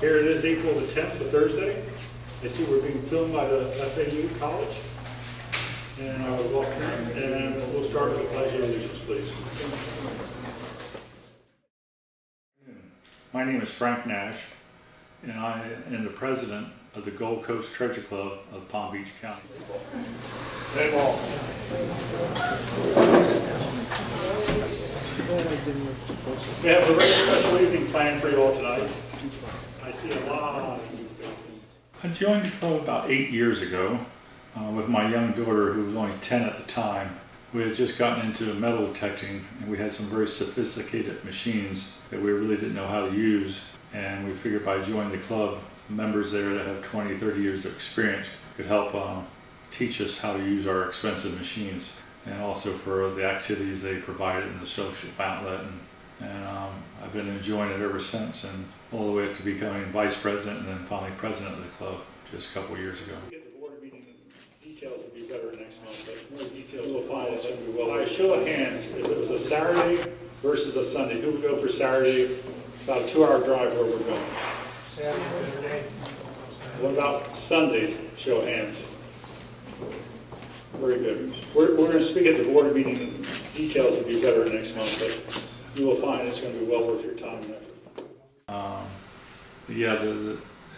Here it is, April the 10th, the Thursday. I see we're being filmed by the FAU College. And I will welcome you, and we'll start with the Pledge of Allegiance, please. My name is Frank Nash, and I am the president of the Gold Coast Treasure Club of Palm Beach County. Hey, ball. We have a very special evening planned for you all tonight. I see a lot of new faces. I joined the club about 8 years ago with my young daughter, who was only 10 at the time. We had just gotten into metal detecting, and we had some very sophisticated machines that we really didn't know how to use. And we figured by joining the club, members there that have 20, 30 years of experience could help teach us how to use our expensive machines, and also for the activities they provided in the social outlet. And I've been enjoying it ever since, and all the way up to becoming vice president and then finally president of the club just a couple of years ago. Get the board meeting details will be better next month, but more details will follow. By a show of hands, if it was a Saturday versus a Sunday, who would go for Saturday? About a 2-hour drive where we're going. Saturday. What about Sundays? Show of hands. Very good. We're going to speak at the board meeting. Details will be better next month, but you will find it's going to be well worth your time and effort.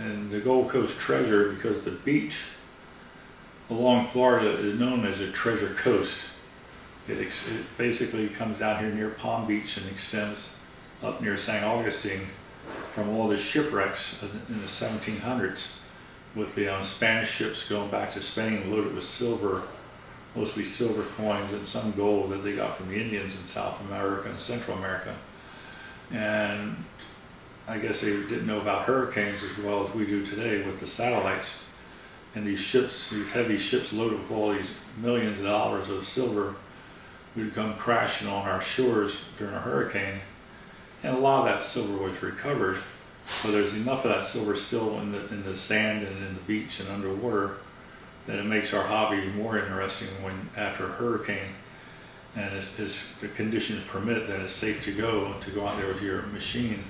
And the Gold Coast Treasure, because the beach along Florida is known as a treasure coast. It basically comes down here near Palm Beach and extends up near St. Augustine from all the shipwrecks in the 1700s with the Spanish ships going back to Spain loaded with silver, mostly silver coins and some gold that they got from the Indians in South America and Central America. And I guess they didn't know about hurricanes as well as we do today with the satellites. And these ships, these heavy ships loaded with all these millions of dollars of silver would come crashing on our shores during a hurricane. And a lot of that silver was recovered, but there's enough of that silver still in the sand and in the beach and underwater that it makes our hobby more interesting when after a hurricane and as the conditions permit that it's safe to go out there with your machine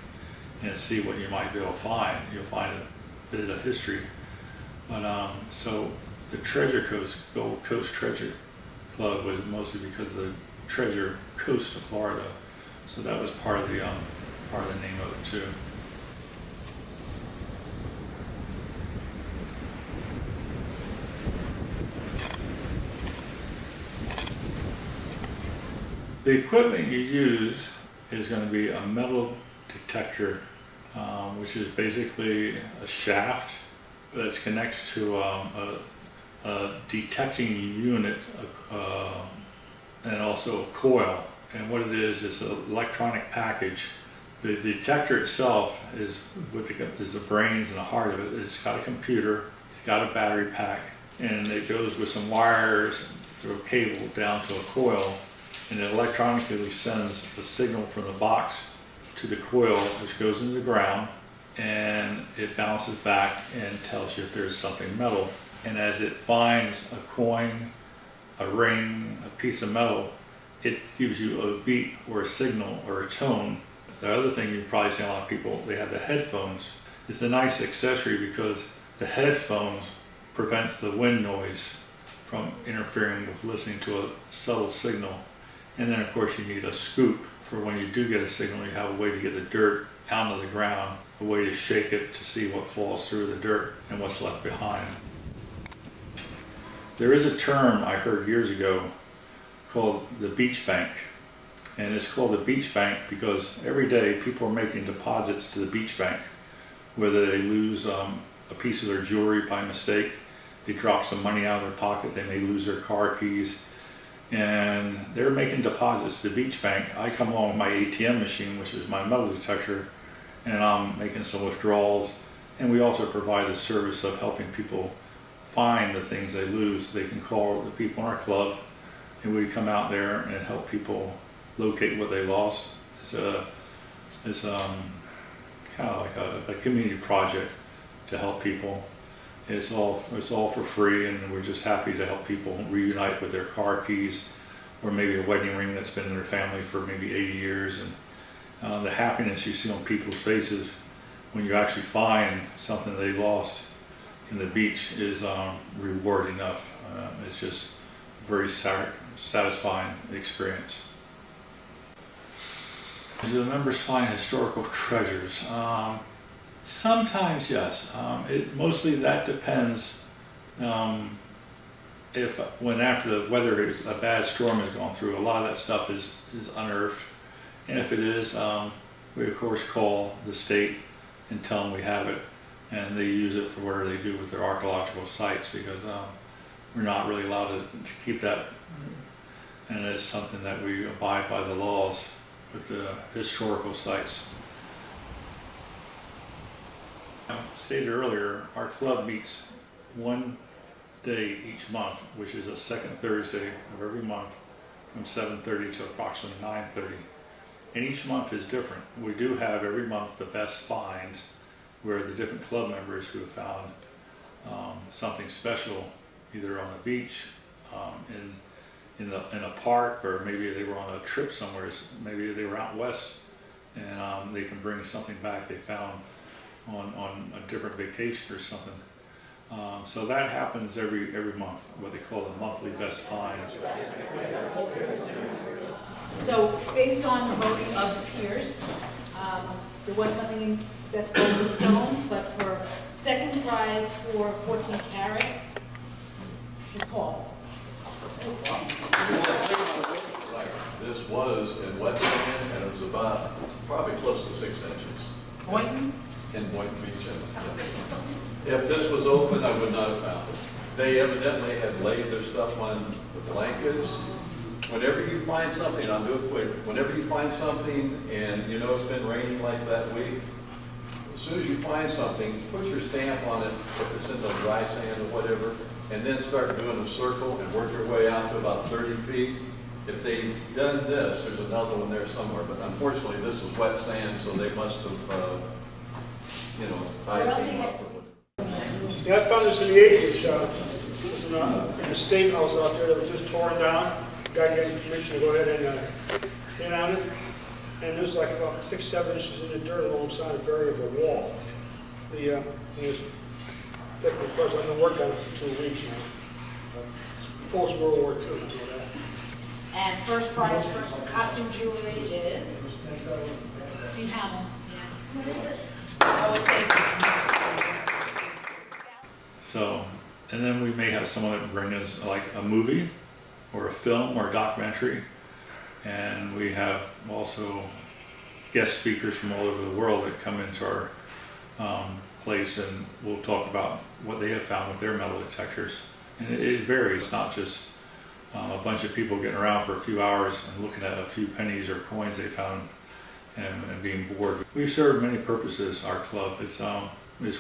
and see what you might be able to find. You'll find a bit of history. But so the Treasure Coast, Gold Coast Treasure Club was mostly because of the treasure coast of Florida. So that was part of the name of it too. The equipment you use is going to be a metal detector, which is basically a shaft that connects to a detecting unit and also a coil. And what it is an electronic package. The detector itself is the brains and the heart of it. It's got a computer, it's got a battery pack, and it goes with some wires through a cable down to a coil, and it electronically sends a signal from the box to the coil, which goes into the ground, and it bounces back and tells you if there's something metal. And as it finds a coin, a ring, a piece of metal, it gives you a beat or a signal or a tone. The other thing you probably see a lot of people, they have the headphones. It's a nice accessory because the headphones prevents the wind noise from interfering with listening to a subtle signal. And then of course you need a scoop for when you do get a signal, you have a way to get the dirt out of the ground, a way to shake it to see what falls through the dirt and what's left behind. There is a term I heard years ago called the beach bank. And it's called the beach bank because every day people are making deposits to the beach bank. Whether they lose a piece of their jewelry by mistake, they drop some money out of their pocket, they may lose their car keys, and they're making deposits to the beach bank. I come along with my ATM machine, which is my metal detector, and I'm making some withdrawals. And we also provide the service of helping people find the things they lose. They can call the people in our club, and we come out there and help people locate what they lost. It's kind of like a community project to help people. It's all for free, and we're just happy to help people reunite with their car keys, or maybe a wedding ring that's been in their family for maybe 80 years. And the happiness you see on people's faces when you actually find something they lost in the beach is rewarding enough. It's just a very satisfying experience. Do the members find historical treasures? Sometimes yes. Mostly that depends when after the weather, a bad storm has gone through, a lot of that stuff is unearthed. And if it is, we of course call the state and tell them we have it, and they use it for where they do with their archaeological sites, because we're not really allowed to keep that, and it's something that we abide by the laws with the historical sites. I stated earlier, our club meets one day each month, which is a second Thursday of every month from 7:30 to approximately 9:30. And each month is different. We do have every month the best finds, where the different club members who have found something special, either on the beach, in a park, or maybe they were on a trip somewhere, maybe they were out west, and they can bring something back they found on a different vacation or something. So that happens every month, what they call the monthly best finds. So based on the voting of the peers, there was nothing in best gold and stones, but for second prize for 14 karat, Ms. Paul. This was in wet sand, and it was about probably close to 6 inches. Boynton? In Boynton Beach. If this was open, I would not have found it. They evidently had laid their stuff on the blankets. Whenever you find something, I'll do it quick, whenever you find something and you know it's been raining like that week, as soon as you find something, put your stamp on it, if it's in the dry sand or whatever, and then start doing a circle and work your way out to about 30 feet. If they'd done this, there's another one there somewhere, but unfortunately this was wet sand, so they must have, tied them up with it. Yeah, I found this in the acreage, in a state house out there that was just torn down. Guy gave me permission to go ahead and hit on it. And it was like about 6-7 inches in the dirt alongside a variable wall. It was thick, of course. I've been working on it for 2 weeks now. Post World War II, I know that. And first prize for costume jewelry is Steve Hamill. I would say. So, and then we may have someone that bring us like a movie or a film or a documentary, and we have also guest speakers from all over the world that come into our place, and we'll talk about what they have found with their metal detectors. And it varies, not just a bunch of people getting around for a few hours and looking at a few pennies or coins they found and being bored. We serve many purposes, our club. It's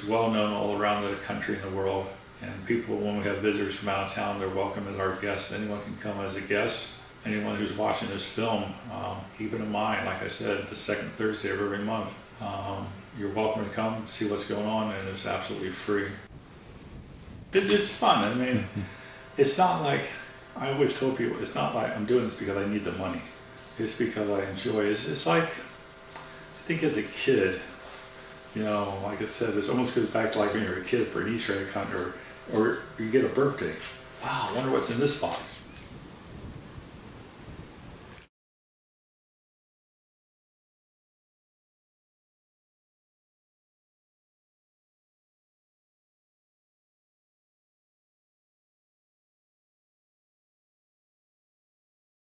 well known all around the country and the world. And people, when we have visitors from out of town, they're welcome as our guests. Anyone can come as a guest. Anyone who's watching this film, keep it in mind, like I said, the second Thursday of every month. You're welcome to come, see what's going on, and it's absolutely free. It's fun. I mean, it's not like, I always told people, it's not like I'm doing this because I need the money. It's because I enjoy it. It's like, I think as a kid, like I said, this almost goes back to like when you're a kid for an Easter egg hunt, or you get a birthday. Wow, I wonder what's in this box.